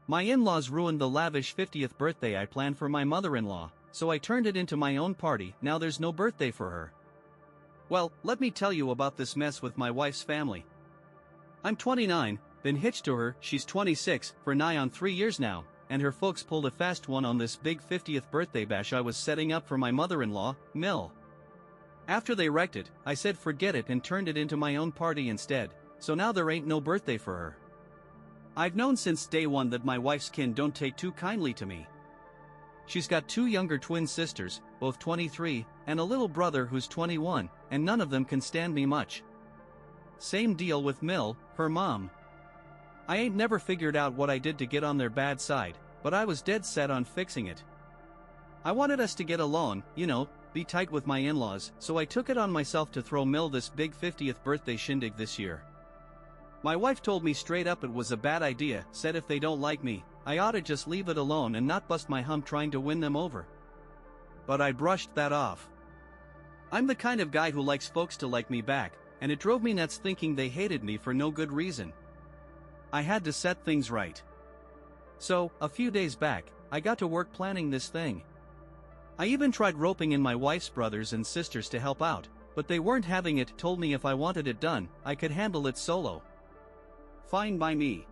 My in-laws ruined the lavish 50th birthday I planned for my mother-in-law, so I turned it into my own party. Now there's no birthday for her. Well, let me tell you about this mess with my wife's family. I'm 29, been hitched to her, she's 26, for nigh on 3 years now, and her folks pulled a fast one on this big 50th birthday bash I was setting up for my mother-in-law, Mill. After they wrecked it, I said forget it and turned it into my own party instead, so now there ain't no birthday for her. I've known since day one that my wife's kin don't take too kindly to me. She's got 2 younger twin sisters, both 23, and a little brother who's 21, and none of them can stand me much. Same deal with Mill, her mom. I ain't never figured out what I did to get on their bad side, but I was dead set on fixing it. I wanted us to get along, be tight with my in-laws, so I took it on myself to throw Mill this big 50th birthday shindig this year. My wife told me straight up it was a bad idea, said if they don't like me, I oughta just leave it alone and not bust my hump trying to win them over. But I brushed that off. I'm the kind of guy who likes folks to like me back, and it drove me nuts thinking they hated me for no good reason. I had to set things right. So, a few days back, I got to work planning this thing. I even tried roping in my wife's brothers and sisters to help out, but they weren't having it, told me if I wanted it done, I could handle it solo. Fine by me.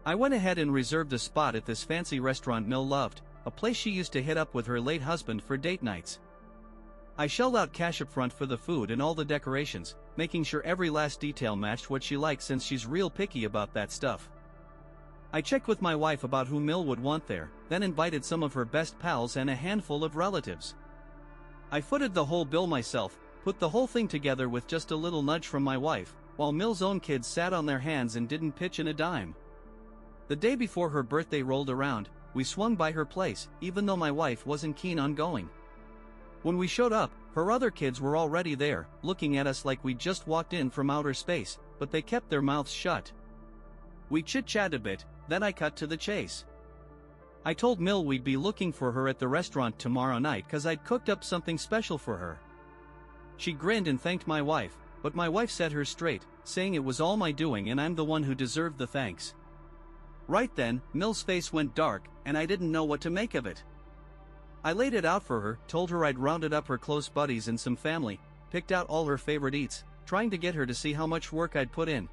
I went ahead and reserved a spot at this fancy restaurant Mill loved, a place she used to hit up with her late husband for date nights. I shelled out cash up front for the food and all the decorations, making sure every last detail matched what she liked since she's real picky about that stuff. I checked with my wife about who Mill would want there, then invited some of her best pals and a handful of relatives. I footed the whole bill myself, put the whole thing together with just a little nudge from my wife, while Mill's own kids sat on their hands and didn't pitch in a dime. The day before her birthday rolled around, we swung by her place, even though my wife wasn't keen on going. When we showed up, her other kids were already there, looking at us like we'd just walked in from outer space, but they kept their mouths shut. We chit-chatted a bit, then I cut to the chase. I told Mill we'd be looking for her at the restaurant tomorrow night cause I'd cooked up something special for her. She grinned and thanked my wife, but my wife set her straight, saying it was all my doing and I'm the one who deserved the thanks. Right then, Mill's face went dark, and I didn't know what to make of it. I laid it out for her, told her I'd rounded up her close buddies and some family, picked out all her favorite eats, trying to get her to see how much work I'd put in.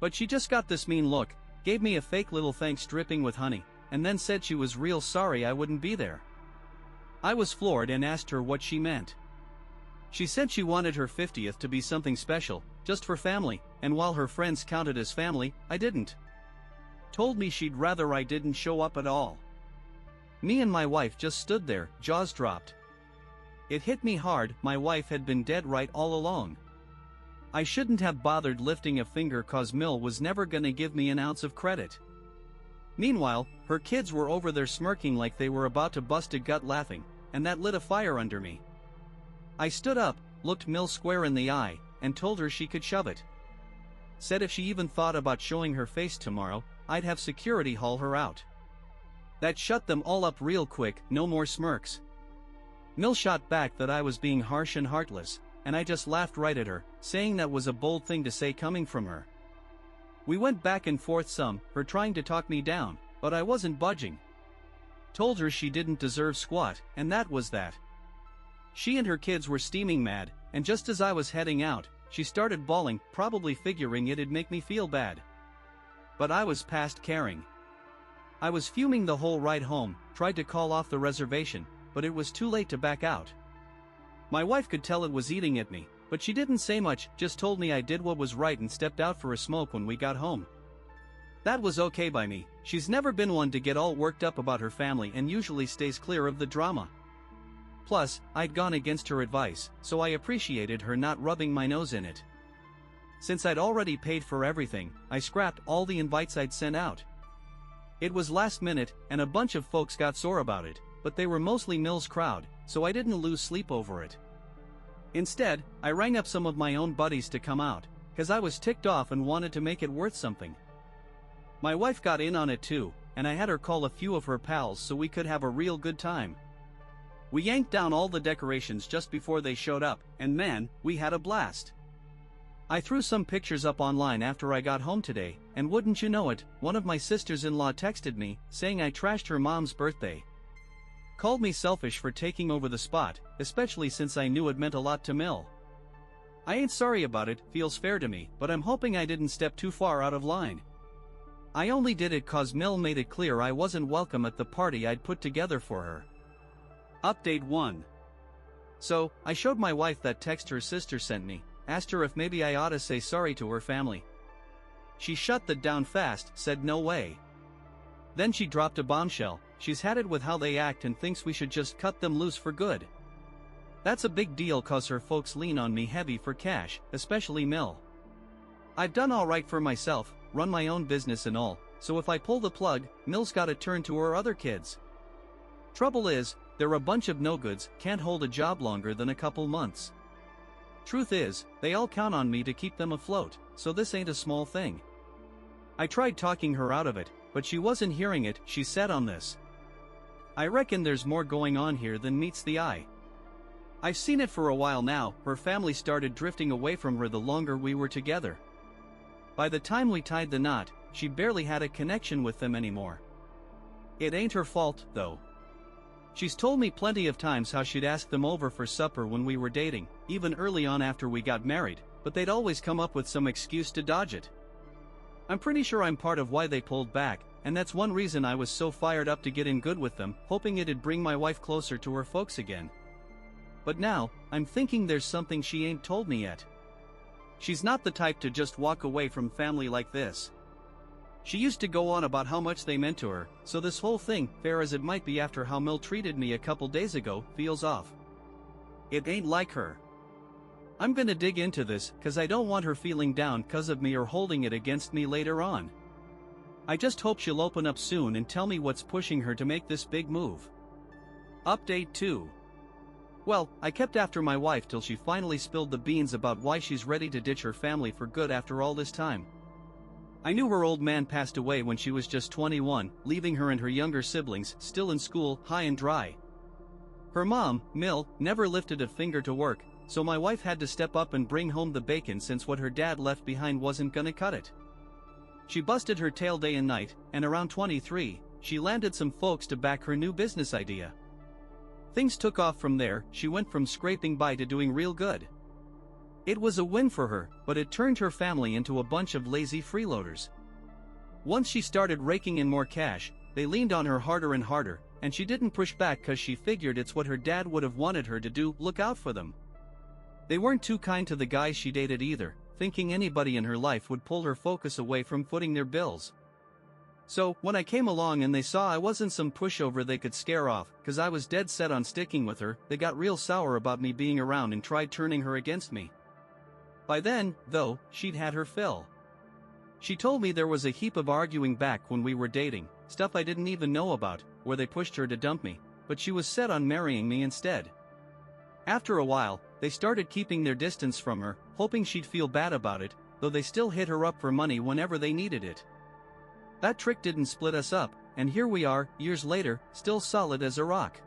But she just got this mean look, gave me a fake little thanks dripping with honey, and then said she was real sorry I wouldn't be there. I was floored and asked her what she meant. She said she wanted her 50th to be something special, just for family, and while her friends counted as family, I didn't. Told me she'd rather I didn't show up at all. Me and my wife just stood there, jaws dropped. It hit me hard, my wife had been dead right all along. I shouldn't have bothered lifting a finger cause Mill was never gonna give me an ounce of credit. Meanwhile, her kids were over there smirking like they were about to bust a gut laughing, and that lit a fire under me. I stood up, looked Mill square in the eye, and told her she could shove it. Said if she even thought about showing her face tomorrow, I'd have security haul her out. That shut them all up real quick, no more smirks. Mill shot back that I was being harsh and heartless, and I just laughed right at her, saying that was a bold thing to say coming from her. We went back and forth some, her trying to talk me down, but I wasn't budging. Told her she didn't deserve squat, and that was that. She and her kids were steaming mad, and just as I was heading out, she started bawling, probably figuring it'd make me feel bad. But I was past caring. I was fuming the whole ride home, tried to call off the reservation, but it was too late to back out. My wife could tell it was eating at me, but she didn't say much, just told me I did what was right and stepped out for a smoke when we got home. That was okay by me, she's never been one to get all worked up about her family and usually stays clear of the drama. Plus, I'd gone against her advice, so I appreciated her not rubbing my nose in it. Since I'd already paid for everything, I scrapped all the invites I'd sent out. It was last minute, and a bunch of folks got sore about it, but they were mostly Mill's crowd, so I didn't lose sleep over it. Instead, I rang up some of my own buddies to come out, cause I was ticked off and wanted to make it worth something. My wife got in on it too, and I had her call a few of her pals so we could have a real good time. We yanked down all the decorations just before they showed up, and man, we had a blast. I threw some pictures up online after I got home today, and wouldn't you know it, one of my sisters-in-law texted me, saying I trashed her mom's birthday. Called me selfish for taking over the spot, especially since I knew it meant a lot to Mill. I ain't sorry about it, feels fair to me, but I'm hoping I didn't step too far out of line. I only did it cause Mill made it clear I wasn't welcome at the party I'd put together for her. Update 1. So, I showed my wife that text her sister sent me, asked her if maybe I ought to say sorry to her family. She shut that down fast, said no way. Then she dropped a bombshell, she's had it with how they act and thinks we should just cut them loose for good. That's a big deal cause her folks lean on me heavy for cash, especially Mill. I've done alright for myself, run my own business and all, so if I pull the plug, Mill's gotta turn to her other kids. Trouble is, they're a bunch of no-goods, can't hold a job longer than a couple months. Truth is, they all count on me to keep them afloat, so this ain't a small thing. I tried talking her out of it, but she wasn't hearing it, she's set on this. I reckon there's more going on here than meets the eye. I've seen it for a while now, her family started drifting away from her the longer we were together. By the time we tied the knot, she barely had a connection with them anymore. It ain't her fault, though. She's told me plenty of times how she'd ask them over for supper when we were dating, even early on after we got married, but they'd always come up with some excuse to dodge it. I'm pretty sure I'm part of why they pulled back, and that's one reason I was so fired up to get in good with them, hoping it'd bring my wife closer to her folks again. But now, I'm thinking there's something she ain't told me yet. She's not the type to just walk away from family like this. She used to go on about how much they meant to her, so this whole thing, fair as it might be after how Mill treated me a couple days ago, feels off. It ain't like her. I'm gonna dig into this, cause I don't want her feeling down cause of me or holding it against me later on. I just hope she'll open up soon and tell me what's pushing her to make this big move. Update 2. Well, I kept after my wife till she finally spilled the beans about why she's ready to ditch her family for good after all this time. I knew her old man passed away when she was just 21, leaving her and her younger siblings, still in school, high and dry. Her mom, Mill, never lifted a finger to work, so my wife had to step up and bring home the bacon since what her dad left behind wasn't gonna cut it. She busted her tail day and night, and around 23, she landed some folks to back her new business idea. Things took off from there, she went from scraping by to doing real good. It was a win for her, but it turned her family into a bunch of lazy freeloaders. Once she started raking in more cash, they leaned on her harder and harder, and she didn't push back cause she figured it's what her dad would have wanted her to do, look out for them. They weren't too kind to the guys she dated either, thinking anybody in her life would pull her focus away from footing their bills. So, when I came along and they saw I wasn't some pushover they could scare off, cause I was dead set on sticking with her, they got real sour about me being around and tried turning her against me. By then, though, she'd had her fill. She told me there was a heap of arguing back when we were dating, stuff I didn't even know about, where they pushed her to dump me, but she was set on marrying me instead. After a while, they started keeping their distance from her, hoping she'd feel bad about it, though they still hit her up for money whenever they needed it. That trick didn't split us up, and here we are, years later, still solid as a rock.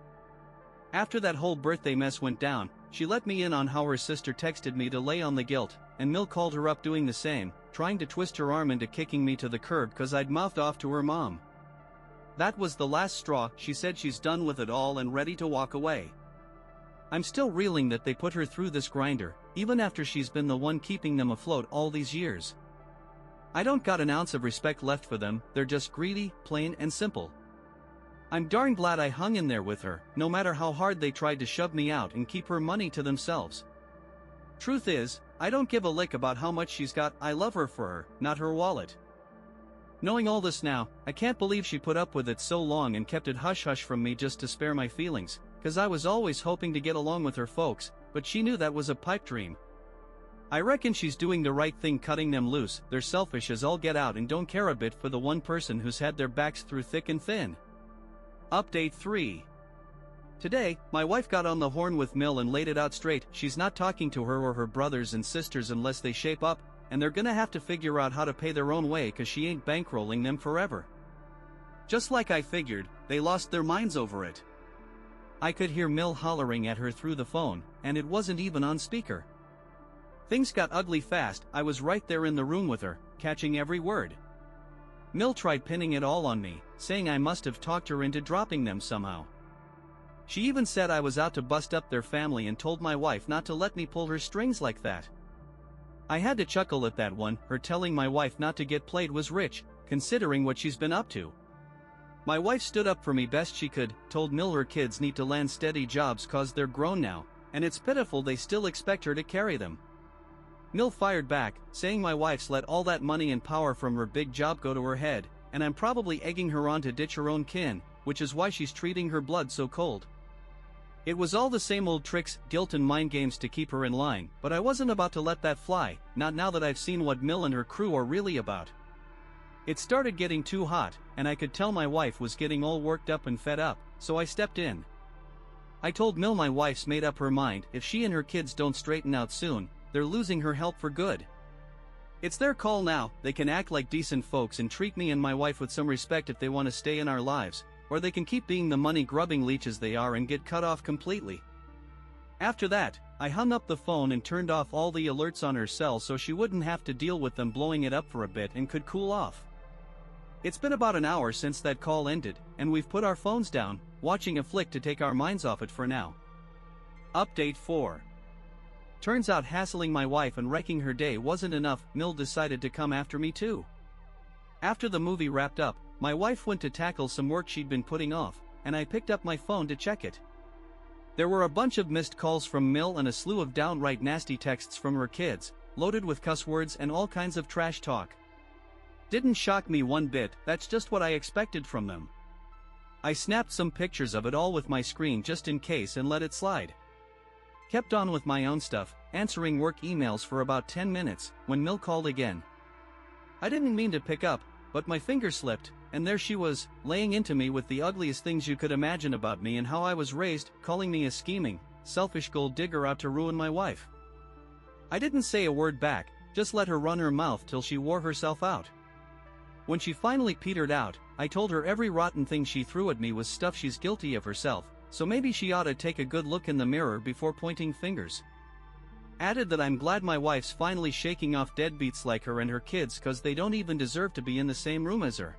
After that whole birthday mess went down, she let me in on how her sister texted me to lay on the guilt, and Mill called her up doing the same, trying to twist her arm into kicking me to the curb cause I'd mouthed off to her mom. That was the last straw, she said she's done with it all and ready to walk away. I'm still reeling that they put her through this grinder, even after she's been the one keeping them afloat all these years. I don't got an ounce of respect left for them, they're just greedy, plain and simple. I'm darn glad I hung in there with her, no matter how hard they tried to shove me out and keep her money to themselves. Truth is, I don't give a lick about how much she's got, I love her for her, not her wallet. Knowing all this now, I can't believe she put up with it so long and kept it hush-hush from me just to spare my feelings, cause I was always hoping to get along with her folks, but she knew that was a pipe dream. I reckon she's doing the right thing cutting them loose, they're selfish as all get out and don't care a bit for the one person who's had their backs through thick and thin. Update 3. Today, my wife got on the horn with Mill and laid it out straight, she's not talking to her or her brothers and sisters unless they shape up, and they're gonna have to figure out how to pay their own way cause she ain't bankrolling them forever. Just like I figured, they lost their minds over it. I could hear Mill hollering at her through the phone, and it wasn't even on speaker. Things got ugly fast. I was right there in the room with her, catching every word. Mill tried pinning it all on me, saying I must have talked her into dropping them somehow. She even said I was out to bust up their family and told my wife not to let me pull her strings like that. I had to chuckle at that one. Her telling my wife not to get played was rich, considering what she's been up to. My wife stood up for me best she could, told Mill her kids need to land steady jobs cause they're grown now, and it's pitiful they still expect her to carry them. Mill fired back, saying my wife's let all that money and power from her big job go to her head, and I'm probably egging her on to ditch her own kin, which is why she's treating her blood so cold. It was all the same old tricks, guilt and mind games to keep her in line, but I wasn't about to let that fly, not now that I've seen what Mill and her crew are really about. It started getting too hot, and I could tell my wife was getting all worked up and fed up, so I stepped in. I told Mill my wife's made up her mind. If she and her kids don't straighten out soon, they're losing her help for good. It's their call now. They can act like decent folks and treat me and my wife with some respect if they want to stay in our lives, or they can keep being the money-grubbing leeches they are and get cut off completely. After that, I hung up the phone and turned off all the alerts on her cell so she wouldn't have to deal with them blowing it up for a bit and could cool off. It's been about an hour since that call ended, and we've put our phones down, watching a flick to take our minds off it for now. Update 4. Turns out hassling my wife and wrecking her day wasn't enough. Mill decided to come after me too. After the movie wrapped up, my wife went to tackle some work she'd been putting off, and I picked up my phone to check it. There were a bunch of missed calls from Mill and a slew of downright nasty texts from her kids, loaded with cuss words and all kinds of trash talk. Didn't shock me one bit. That's just what I expected from them. I snapped some pictures of it all with my screen just in case and let it slide. Kept on with my own stuff, answering work emails for about 10 minutes, when Mill called again. I didn't mean to pick up, but my finger slipped, and there she was, laying into me with the ugliest things you could imagine about me and how I was raised, calling me a scheming, selfish gold digger out to ruin my wife. I didn't say a word back, just let her run her mouth till she wore herself out. When she finally petered out, I told her every rotten thing she threw at me was stuff she's guilty of herself, so maybe she ought to take a good look in the mirror before pointing fingers. Added that I'm glad my wife's finally shaking off deadbeats like her and her kids cause they don't even deserve to be in the same room as her.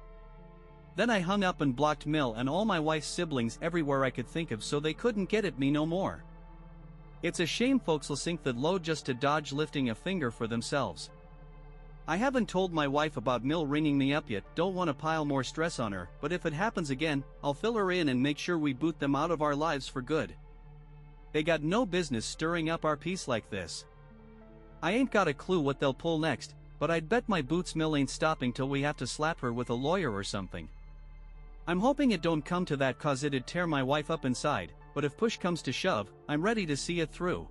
Then I hung up and blocked Mill and all my wife's siblings everywhere I could think of so they couldn't get at me no more. It's a shame folks'll sink that low just to dodge lifting a finger for themselves. I haven't told my wife about Mill ringing me up yet, don't want to pile more stress on her, but if it happens again, I'll fill her in and make sure we boot them out of our lives for good. They got no business stirring up our peace like this. I ain't got a clue what they'll pull next, but I'd bet my boots Mill ain't stopping till we have to slap her with a lawyer or something. I'm hoping it don't come to that cause it'd tear my wife up inside, but if push comes to shove, I'm ready to see it through.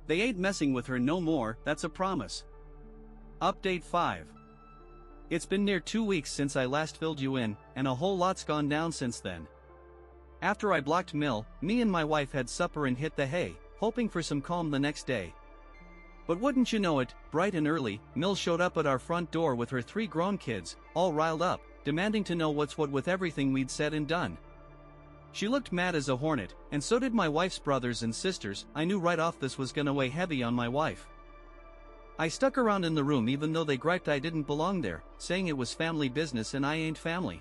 They ain't messing with her no more, that's a promise. Update 5. It's been near 2 weeks since I last filled you in, and a whole lot's gone down since then. After I blocked Mill, me and my wife had supper and hit the hay, hoping for some calm the next day. But wouldn't you know it, bright and early, Mill showed up at our front door with her 3 grown kids, all riled up, demanding to know what's what with everything we'd said and done. She looked mad as a hornet, and so did my wife's brothers and sisters. I knew right off this was gonna weigh heavy on my wife. I stuck around in the room even though they griped I didn't belong there, saying it was family business and I ain't family.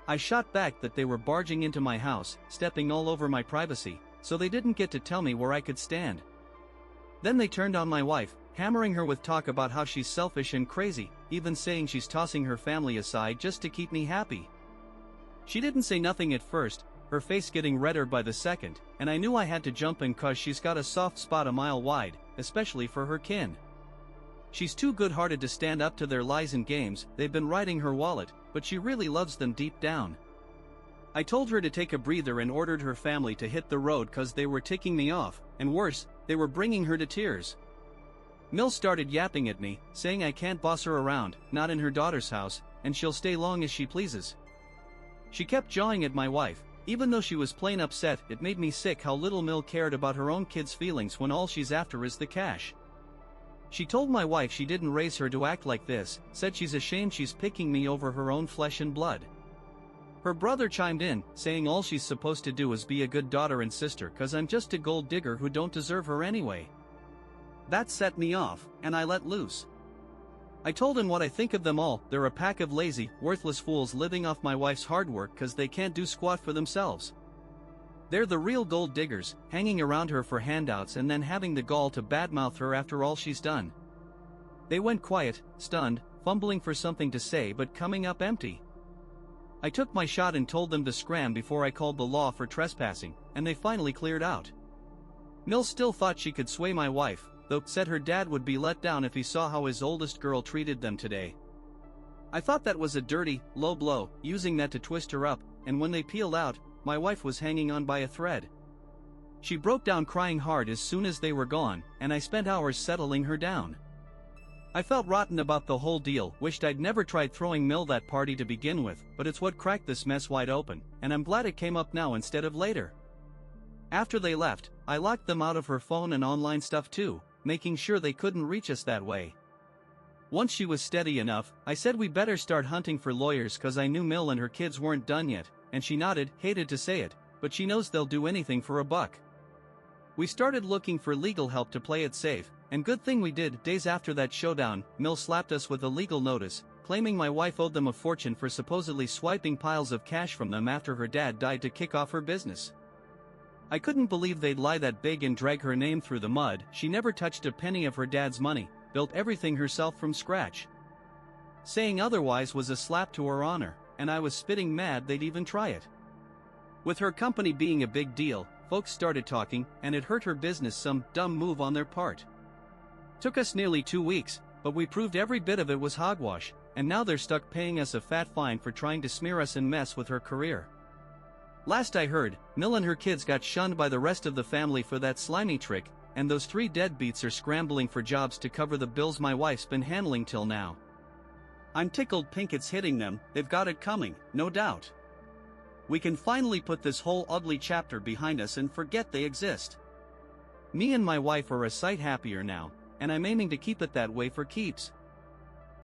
I shot back that they were barging into my house, stepping all over my privacy, so they didn't get to tell me where I could stand. Then they turned on my wife, hammering her with talk about how she's selfish and crazy, even saying she's tossing her family aside just to keep me happy. She didn't say nothing at first, her face getting redder by the second, and I knew I had to jump in cause she's got a soft spot a mile wide, especially for her kin. She's too good-hearted to stand up to their lies and games. They've been riding her wallet, but she really loves them deep down. I told her to take a breather and ordered her family to hit the road cause they were ticking me off, and worse, they were bringing her to tears. Mill started yapping at me, saying I can't boss her around, not in her daughter's house, and she'll stay long as she pleases. She kept jawing at my wife, even though she was plain upset. It made me sick how little Mill cared about her own kids' feelings when all she's after is the cash. She told my wife she didn't raise her to act like this, said she's ashamed she's picking me over her own flesh and blood. Her brother chimed in, saying all she's supposed to do is be a good daughter and sister cause I'm just a gold digger who don't deserve her anyway. That set me off, and I let loose. I told him what I think of them all. They're a pack of lazy, worthless fools living off my wife's hard work cause they can't do squat for themselves. They're the real gold diggers, hanging around her for handouts and then having the gall to badmouth her after all she's done. They went quiet, stunned, fumbling for something to say but coming up empty. I took my shot and told them to scram before I called the law for trespassing, and they finally cleared out. Mill still thought she could sway my wife, though said her dad would be let down if he saw how his oldest girl treated them today. I thought that was a dirty, low blow, using that to twist her up, and when they peeled out, my wife was hanging on by a thread. She broke down crying hard as soon as they were gone, and I spent hours settling her down. I felt rotten about the whole deal, wished I'd never tried throwing Mill that party to begin with, but it's what cracked this mess wide open, and I'm glad it came up now instead of later. After they left, I locked them out of her phone and online stuff too, making sure they couldn't reach us that way. Once she was steady enough, I said we better start hunting for lawyers cause I knew Mill and her kids weren't done yet, and she nodded, hated to say it, but she knows they'll do anything for a buck. We started looking for legal help to play it safe, and good thing we did. Days after that showdown, Mill slapped us with a legal notice, claiming my wife owed them a fortune for supposedly swiping piles of cash from them after her dad died to kick off her business. I couldn't believe they'd lie that big and drag her name through the mud. She never touched a penny of her dad's money, built everything herself from scratch. Saying otherwise was a slap to her honor, and I was spitting mad they'd even try it. With her company being a big deal, folks started talking, and it hurt her business, some dumb move on their part. Took us nearly 2 weeks, but we proved every bit of it was hogwash, and now they're stuck paying us a fat fine for trying to smear us and mess with her career. Last I heard, Mill and her kids got shunned by the rest of the family for that slimy trick, and those 3 deadbeats are scrambling for jobs to cover the bills my wife's been handling till now. I'm tickled pink it's hitting them. They've got it coming, no doubt. We can finally put this whole ugly chapter behind us and forget they exist. Me and my wife are a sight happier now, and I'm aiming to keep it that way for keeps.